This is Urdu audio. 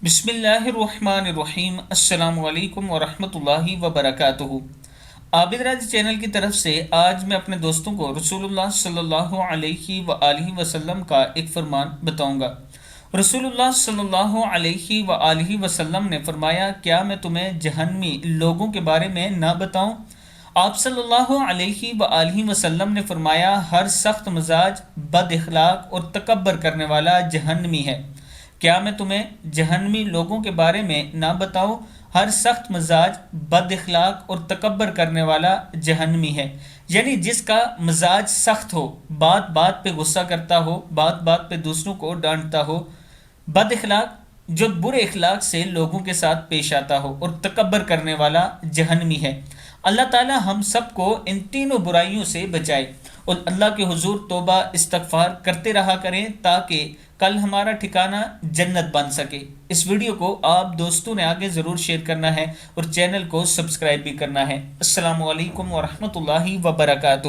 بسم اللہ الرحمن الرحیم۔ السلام علیکم ورحمۃ اللہ وبرکاتہ۔ عابد راج چینل کی طرف سے آج میں اپنے دوستوں کو رسول اللہ صلی اللہ علیہ وآلہ وسلم کا ایک فرمان بتاؤں گا۔ رسول اللہ صلی اللہ علیہ وآلہ وسلم نے فرمایا، کیا میں تمہیں جہنمی لوگوں کے بارے میں نہ بتاؤں؟ آپ صلی اللہ علیہ وآلہ وسلم نے فرمایا، ہر سخت مزاج، بد اخلاق اور تکبر کرنے والا جہنمی ہے۔ کیا میں تمہیں جہنمی لوگوں کے بارے میں نہ بتاؤں؟ ہر سخت مزاج، بد اخلاق اور تکبر کرنے والا جہنمی ہے۔ یعنی جس کا مزاج سخت ہو، بات بات پہ غصہ کرتا ہو، بات بات پہ دوسروں کو ڈانٹتا ہو، بد اخلاق جو برے اخلاق سے لوگوں کے ساتھ پیش آتا ہو، اور تکبر کرنے والا جہنمی ہے۔ اللہ تعالی ہم سب کو ان تینوں برائیوں سے بچائے، اور اللہ کے حضور توبہ استغفار کرتے رہا کریں تاکہ کل ہمارا ٹھکانہ جنت بن سکے۔ اس ویڈیو کو آپ دوستوں نے آگے ضرور شیئر کرنا ہے اور چینل کو سبسکرائب بھی کرنا ہے۔ السلام علیکم ورحمۃ اللہ وبرکاتہ۔